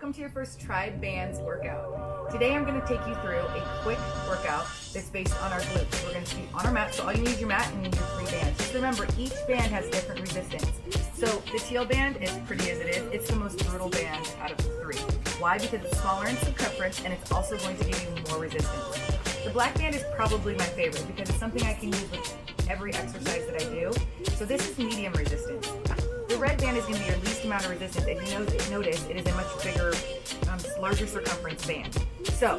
welcome to your first TRYBEfit Bands workout. Today I'm going to take you through a quick workout that's based on our glutes. We're going to be on our mat, so all you need is your mat and you need your 3 bands. Just remember, each band has different resistance. So the teal band, as pretty as it is, it's the most brutal band out of the 3. Why? Because it's smaller in circumference and it's also going to give you more resistance. The black band is probably my favorite because it's something I can use with every exercise that I do. So this is medium resistance. The red band is going to be your least amount of resistance. If you notice, it is a much bigger, larger circumference band. So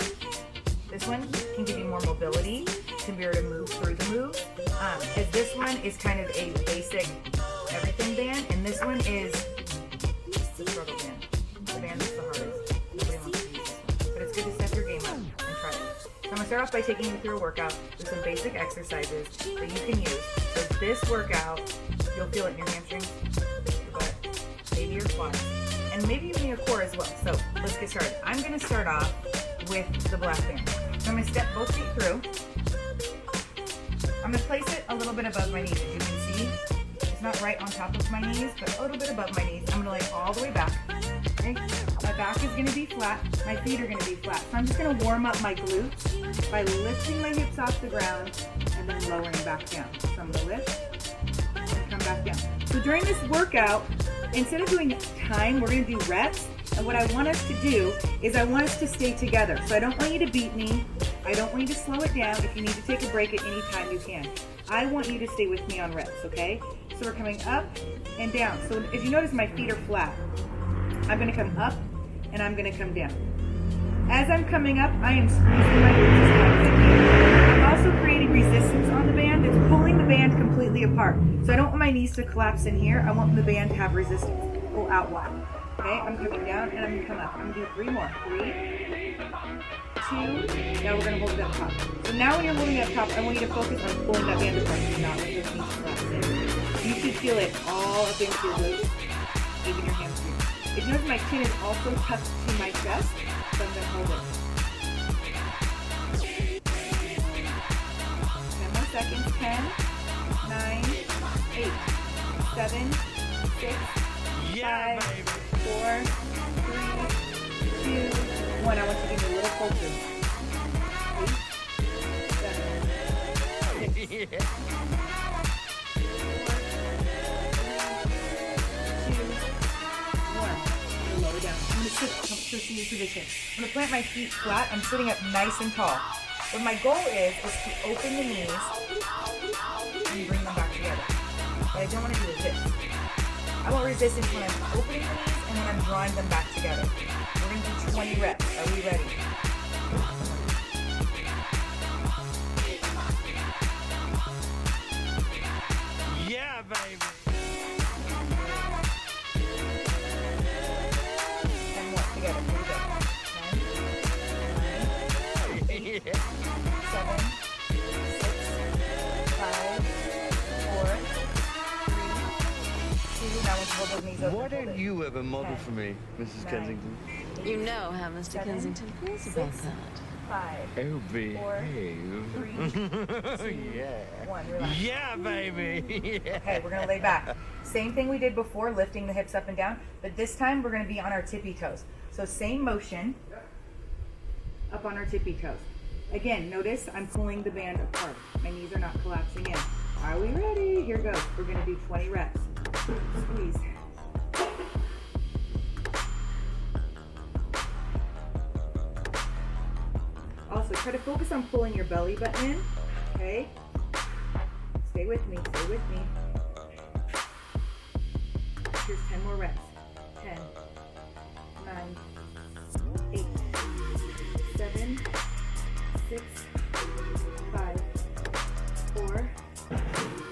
this one can give you more mobility, to be able to move through the move. As this one is kind of a basic everything band, and this one is the struggle band. The band that's the hardest. Nobody wants to use this one. But it's good to step your game up and try it. So I'm going to start off by taking you through a workout with some basic exercises that you can use. So this workout, you'll feel it in your hamstrings, your butt, maybe your quads, and maybe even your core as well. So let's get started. I'm going to start off with the black band. So I'm going to step both feet through. I'm going to place it a little bit above my knees, as you can see. It's not right on top of my knees, but a little bit above my knees. I'm going to lay it all the way back. Okay? My back is going to be flat. My feet are going to be flat. So I'm just going to warm up my glutes by lifting my hips off the ground and then lowering back down. So I'm going to lift and come back down. So during this workout, instead of doing time, we're going to do reps. And what I want us to do is I want us to stay together. So I don't want you to beat me. I don't want you to slow it down. If you need to take a break at any time, you can. I want you to stay with me on reps, okay? So we're coming up and down. So as you notice, my feet are flat. I'm going to come up and I'm going to come down. As I'm coming up, I am squeezing my glutes as tight as I can. I'm also creating resistance on the band. It's pulling the band completely apart. So I don't want my knees to collapse in here. I want the band to have resistance. Pull out wide. Okay, I'm coming down and I'm going to come up. I'm going to do 3 more. 3, 2, now we're going to hold it up top. So now when you're holding it up top, I want you to focus on pulling that band apart. Do not let your feet collapse in. You should feel it all up into your glutes, even your hamstrings. If you notice, my chin is also tucked to my chest, so I'm going to hold it. 10 more seconds. 10, 9, 8, 7, 6, 5, 4, 3, 2, 1. I want you to give me a little pull through. 8, 7, 6, 2, 1. Lower down. I'm going to sit to seated position. I'm going to plant my feet flat. I'm sitting up nice and tall. What my goal is to open the knees and bring them back together. What I don't want to do is this. I want resistance when I'm opening the knees and when I'm drawing them back together. We're going to do 20 reps. Are we ready? Yeah, baby. 10 more together. Here we go. 10, 9, 8, 7, 6, 5, 4, 3, 2. Now let's hold those knees open. Why don't you ever model for me, Mrs. 9, Kensington? You know how Mr. 7, Kensington feels about 6, that. 5, Oh, 4, behave. 3, 2, Yeah. 1. Relax. Yeah, baby. Yeah. Okay, we're gonna lay back. Same thing we did before, lifting the hips up and down, but this time we're gonna be on our tippy toes. So same motion, up on our tippy toes. Again, notice I'm pulling the band apart. My knees are not collapsing in. Are we ready? Here goes. We're gonna do 20 reps. Squeeze. Also, try to focus on pulling your belly button in, okay? Stay with me, stay with me. Here's 10 more reps. 10, 9, 8, 7, 6, 5, 4,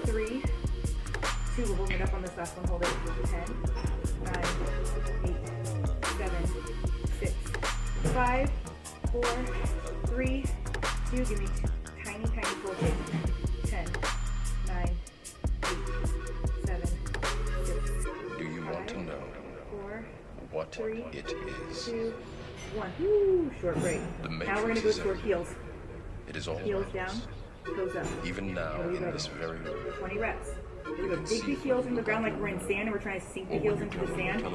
3, 2. We're holding it up on this last one. Hold it. 10, 9, 8, 7, 6, 5, 4, 3, 2. Give me tiny pulls. 10, 9, 8, 7, 6, Do you 5, want to know 4, what 3, it is? 2, 1. Woo, short break. The Now we're going to matrix go is to our everywhere. heels. It is all Heels around down, us. toes up. Even now, Are we in ready? this very moment. 20 reps. We're gonna dig the heels in the ground like we're in sand, and we're trying to sink the heels into the sand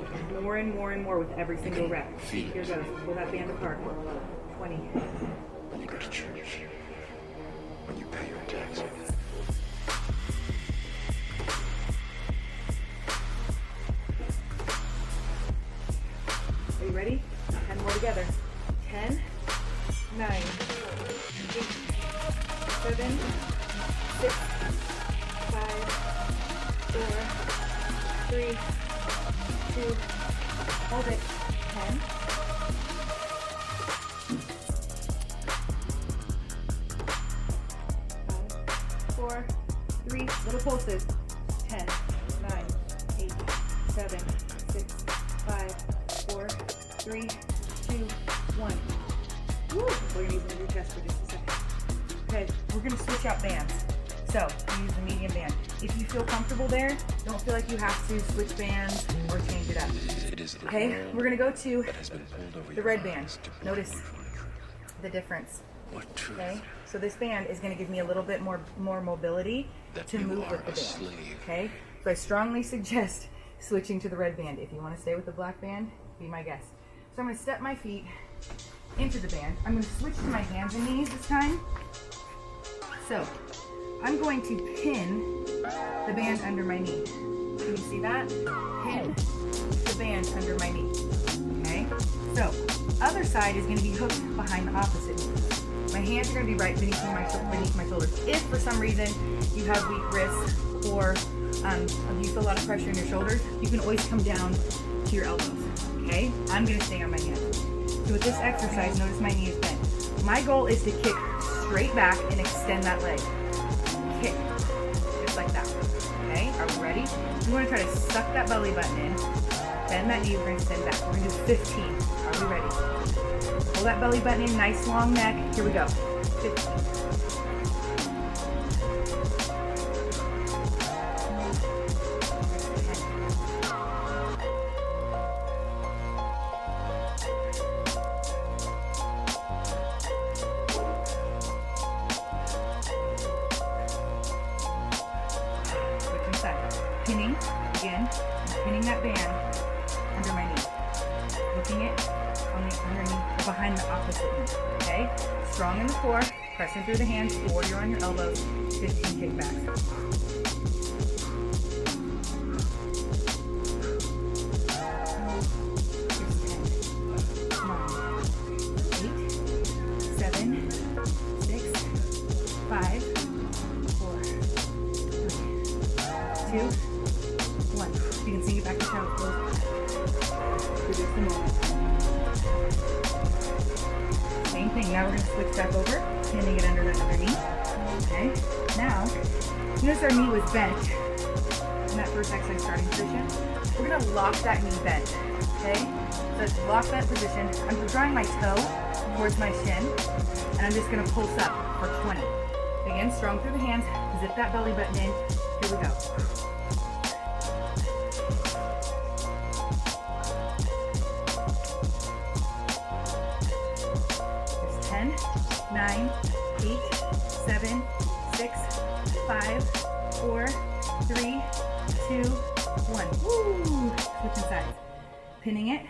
more and more and more with every single rep. Here goes. Pull that band apart. 20. When you go to church, when you pay your taxes. Are you ready? 10 more together. 10, 9, 8, 7, 6, 5, 4, 3, 2, hold it. 10. 4, 3, little pulses. 10, 9, 8, 7, 6, 5, 4, 3, 2, 1. Woo! Pull your knees into your chest for just a second. Okay, we're gonna switch out bands. So, we use the medium band. If you feel comfortable there, don't feel like you have to switch bands or change it up. Okay, we're gonna go to the red band. Notice the difference. Okay, so this band is going to give me a little bit more mobility to move with the band. Okay, so I strongly suggest switching to the red band. If you want to stay with the black band, be my guest. So I'm going to step my feet into the band. I'm going to switch to my hands and knees this time. So I'm going to pin the band under my knee. Can you see that? Pin the band under my knee. Okay, so other side is going to be hooked behind the opposite knee. My hands are going to be right beneath my shoulders. If for some reason you have weak wrists or you feel a lot of pressure in your shoulders, you can always come down to your elbows. Okay? I'm going to stay on my hands. So with this exercise, notice my knee is bent. My goal is to kick straight back and extend that leg. Kick. Just like that. Okay? Are we ready? We want to try to suck that belly button in. Bend that knee. We're going to extend back. We're going to do 15. Are we ready? Pull that belly button in, nice long neck. Here we go. 15. Switching sides. Pinning, again, pinning that band under my knee. Looking it on the underneath, behind the opposite knee. Okay? Strong in the core, pressing through the hands, or you're on your elbows, 15 kickbacks. Come on. 8, 7, 6, 5, 4, 3, 2, 1. You can sink it back to child's pose. For just a moment. Same thing. Now we're going to switch back over, pinning it under that other knee. Okay. Now, notice our knee was bent in that first exercise starting position. We're going to lock that knee bent. Okay. So it's lock bent position. I'm drawing my toe towards my shin, and I'm just going to pulse up for 20. Again, strong through the hands. Zip that belly button in. Here we go. 10, 9, 8, 7, 6, 5, 4, 3, 2, 1. Woo! Switching sides. Pinning it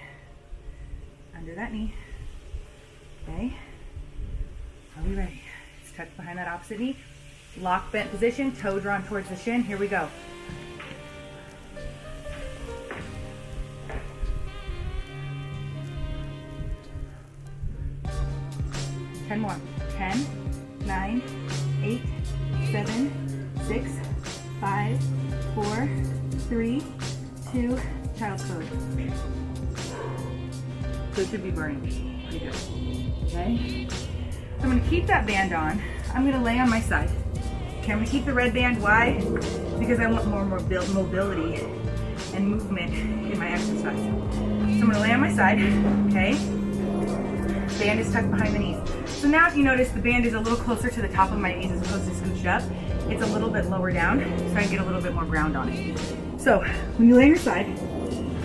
under that knee. Okay. Are we ready? It's tucked behind that opposite knee. Lock bent position, toe drawn towards the shin. Here we go. Ten more. 10, 9, 8, 7, 6, 5, 4, 3, 2, child's pose. So it should be burning. Pretty good. Okay? So I'm going to keep that band on. I'm going to lay on my side. Okay, I'm going to keep the red band. Why? Because I want more mobility and movement in my exercise. So I'm going to lay on my side. Okay? Band is tucked behind the knees. So now if you notice, the band is a little closer to the top of my knees as opposed to scooched up. It's a little bit lower down, so I get a little bit more ground on it. So when you lay on your side,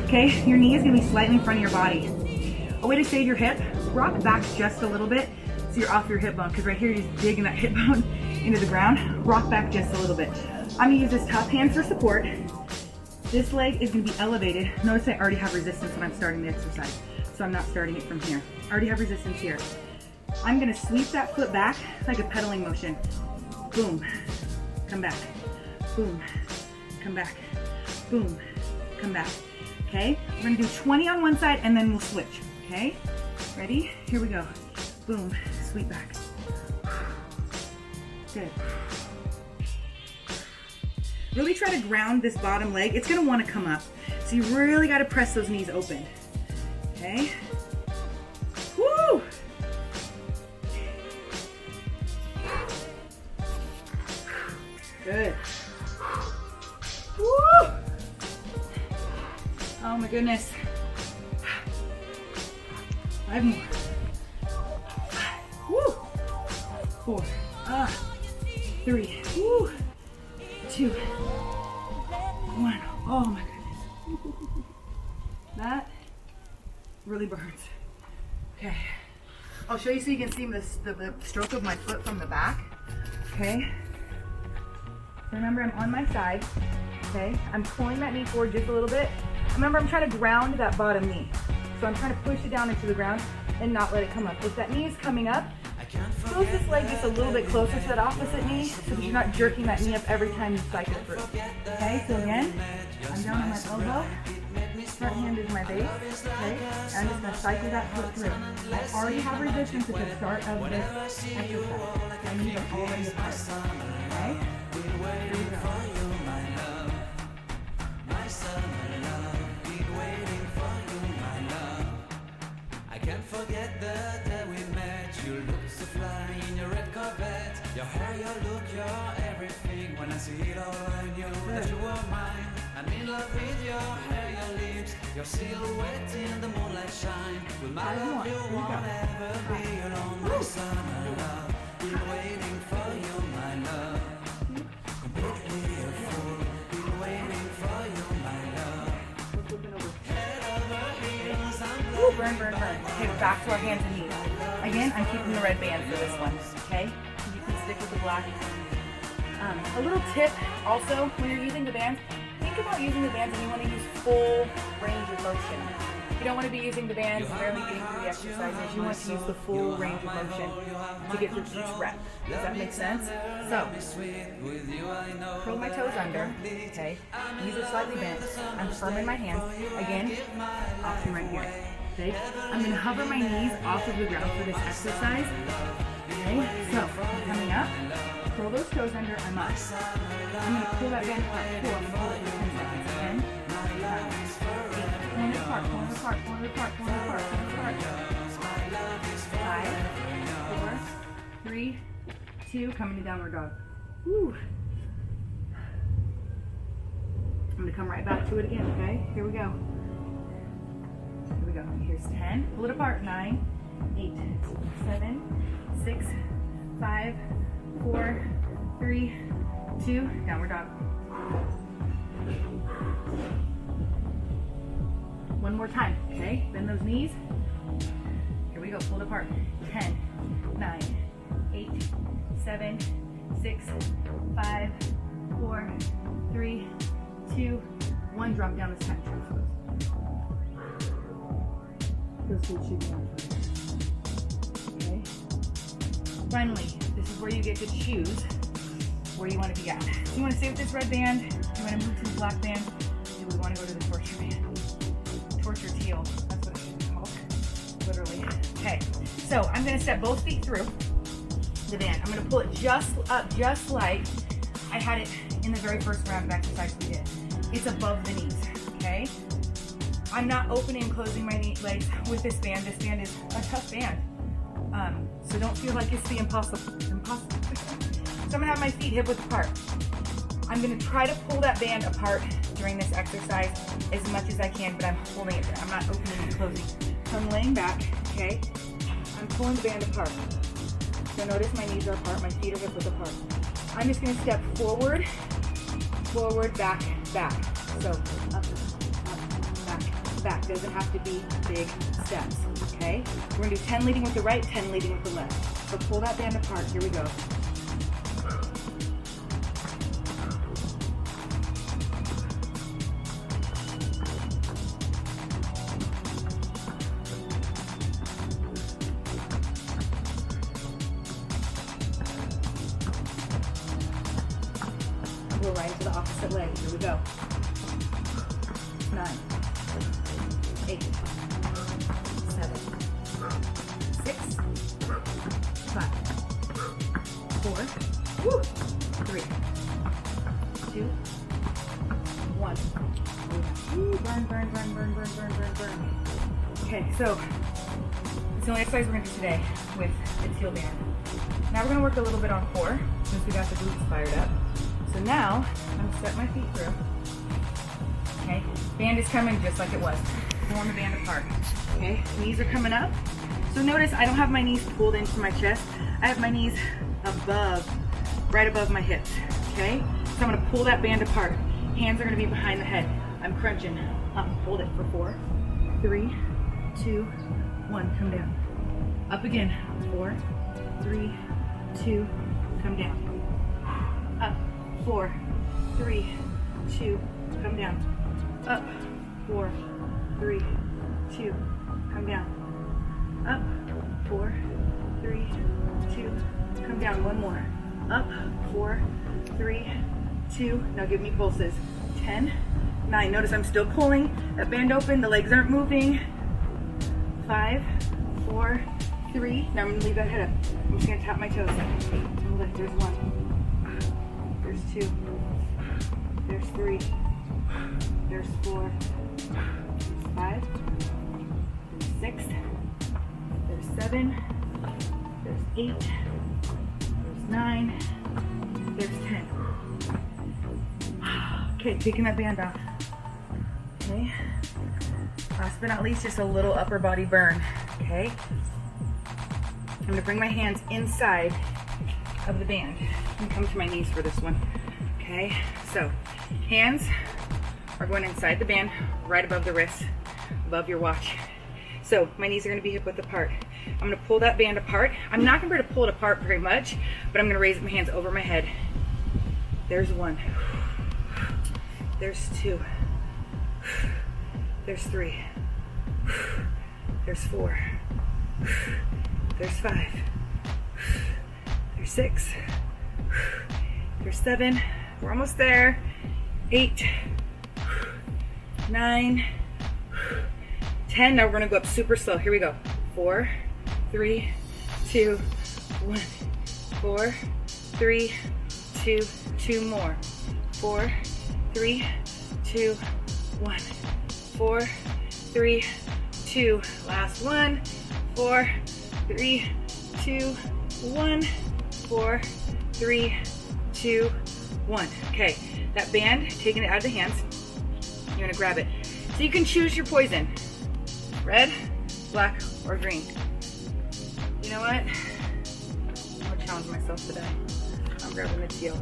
okay, your knee is going to be slightly in front of your body. A way to save your hip, rock back just a little bit so you're off your hip bone, because right here you're just digging that hip bone into the ground. Rock back just a little bit. I'm gonna use this top hand for support. This leg is gonna be elevated. Notice I already have resistance when I'm starting the exercise, so I'm not starting it from here. I already have resistance here. I'm gonna sweep that foot back like a pedaling motion. Boom, come back. Boom, come back. Boom, come back. Okay, we're gonna do 20 on one side and then we'll switch. Okay, ready? Here we go. Boom, sweep back. Good. Really try to ground this bottom leg. It's gonna wanna come up. So you really gotta press those knees open. Okay? Woo! Good. Woo! Oh my goodness. 5 more. Woo! 4. 3. Woo! 2. 1. Oh my goodness. That really burns. Okay. I'll show you so you can see the stroke of my foot from the back. Okay. Remember, I'm on my side. Okay. I'm pulling that knee forward just a little bit. Remember, I'm trying to ground that bottom knee. So I'm trying to push it down into the ground and not let it come up. If that knee is coming up, close this leg just a little bit closer to that opposite knee so that you're not jerking that knee up every time you cycle through. Okay, so again, I'm down on my elbow. Front hand is my base. Okay, and I'm just going to cycle that foot through. I already have resistance at the start of this exercise. My knees are already apart. Okay, here we go. Can't forget the day we met. You look so fly in your red Corvette. Your hair, your look, your everything. When I see it all, I knew that you were mine. I'm in love with your hair, your lips, your silhouette in the moonlight shine. With my love, you won't ever be alone, my summer love. Been waiting for you, my love. Completely a fool. Been waiting for you, my love. Head over heels, I'm Ooh, burn, burn, burn. Okay, we're back to our hands and knees. Again, I'm keeping the red band for this one, okay? You can stick with the black. A little tip also, when you're using the bands, think about using the bands and you want to use full range of motion. You don't want to be using the bands barely getting through the exercises. You want to use the full range of motion to get through each rep. Does that make sense? So, curl my toes under, okay? Knees are slightly bent. I'm firm in my hands. Again, option right here. Okay, I'm going to hover my knees off of the ground for this exercise. Okay, so coming up, curl those toes under, I'm up. I'm going to pull that band apart. Cool, I'm going to hold it for 10 seconds. 10, 9, 8, pulling it apart, pulling it apart, pulling it apart, pulling it apart, pulling it apart. 5, 4, 3, 2, coming to downward dog. Woo. I'm going to come right back to it again, okay? Here we go. Here we go. Here's 10. Pull it apart. 9, 8, 7, 6, 5, 4, 3, 2, downward dog. One more time, okay? Bend those knees. Here we go. Pull it apart. 10, 9, 8, 7, 6, 5, 4, 3, 2, 1. Drop down this time. Those feet should be on. Okay. Finally, this is where you get to choose where you want to be at. Do you want to stay with this red band? Do you want to move to the black band? Do we want to go to the torture band? Torture teal. That's what it should be called. Literally. Okay. So I'm going to step both feet through the band. I'm going to pull it just up, just like I had it in the very first round of exercise we did. It's above the knees. Okay. I'm not opening and closing my legs with this band. This band is a tough band. So don't feel like it's the impossible. So I'm gonna have my feet hip width apart. I'm gonna try to pull that band apart during this exercise as much as I can, but I'm holding it. I'm not opening and closing. So I'm laying back, okay? I'm pulling the band apart. So notice my knees are apart, my feet are hip width apart. I'm just gonna step forward, forward, back, back. So up, back. Doesn't have to be big steps, okay? We're gonna do 10 leading with the right, 10 leading with the left. So pull that band apart, here we go. right into the opposite leg. Here we go. 9, 8, 7, 6, 5, 4, 3, 2, 1. Ooh, burn, burn, burn, burn, burn, burn, burn, burn. Okay, so it's the only exercise we're gonna do today with the teal band. Now we're gonna work a little bit on core since we got the glutes fired up. So now I'm gonna set my feet through. Okay, band is coming just like it was. Pulling the band apart. Okay, knees are coming up. So notice I don't have my knees pulled into my chest. I have my knees above, right above my hips. Okay, so I'm gonna pull that band apart. Hands are gonna be behind the head. I'm crunching up. Hold it for 4, 3, 2, 1. Come down. Up again. 4, 3, 2. Come down. Up. 4, 3, 2. Come down. Up. 4, 3, 2. Come down. Up. 4, 3, 2. Come down. One more. Up. 4, 3, 2. Now give me pulses. 10, 9. Notice I'm still pulling that band open. The legs aren't moving. 5, 4, 3. Now I'm gonna leave that head up. I'm just gonna tap my toes. Lift. There's 1. There's 2. There's 3. There's 4. 5. There's 6. There's 7. There's 8. There's 9. There's 10. Okay, taking that band off. Okay. Last but not least, just a little upper body burn. Okay. I'm gonna bring my hands inside of the band and come to my knees for this one. Okay. So, hands are going inside the band, right above the wrist, above your watch. So my knees are gonna be hip width apart. I'm gonna pull that band apart. I'm not gonna be able to pull it apart very much, but I'm gonna raise my hands over my head. There's 1. There's 2. There's 3. There's 4. There's 5. There's 6. There's 7. We're almost there. 8. 9. 10. Now we're gonna go up super slow. Here we go. 4, 3, 2, 1. 4, 3, 2, 2 more. 4, 3, 2, 1. 4, 3, 2. Last one. 4, 3, 2, 1. 4, 3, 2, 1. Okay, that band, taking it out of the hands. You're gonna grab it. So you can choose your poison. Red, black, or green. You know what? I'm gonna challenge myself today. I'm grabbing the teal.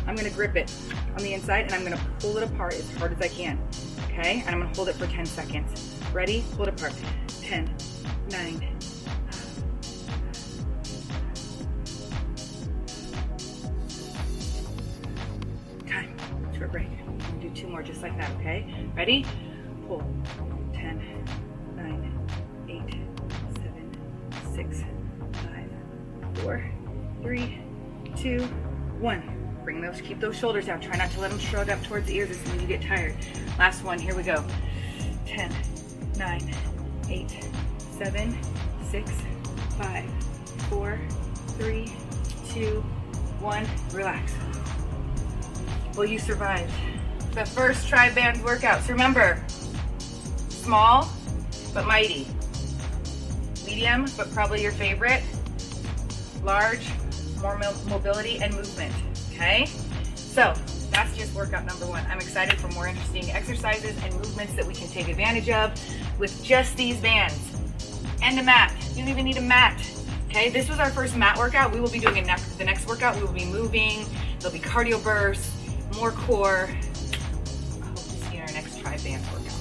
I'm gonna grip it on the inside and I'm gonna pull it apart as hard as I can. Okay? And I'm gonna hold it for 10 seconds. Ready? Pull it apart. 10, 9. Time. Short break. I'm gonna do 2 more just like that, okay? Ready? Pull. 10, 9, 8, 7, 6, 5, 4, 3, 2, 1. Bring those, keep those shoulders down. Try not to let them shrug up towards the ears as soon as you get tired. Last one, here we go. 10, 9, 8, 7, 6, 5, 4, 3, 2, 1. Relax. Well, you survived the first Tri Bands workout. So remember, small but mighty. Medium, but probably your favorite. Large, more mobility and movement. Okay, so that's just workout number 1. I'm excited for more interesting exercises and movements that we can take advantage of with just these bands and a mat. You don't even need a mat. Okay, this was our first mat workout. We will be doing the next workout. We will be moving. There'll be cardio bursts, more core. I hope to see you in our next Tri Bands workout.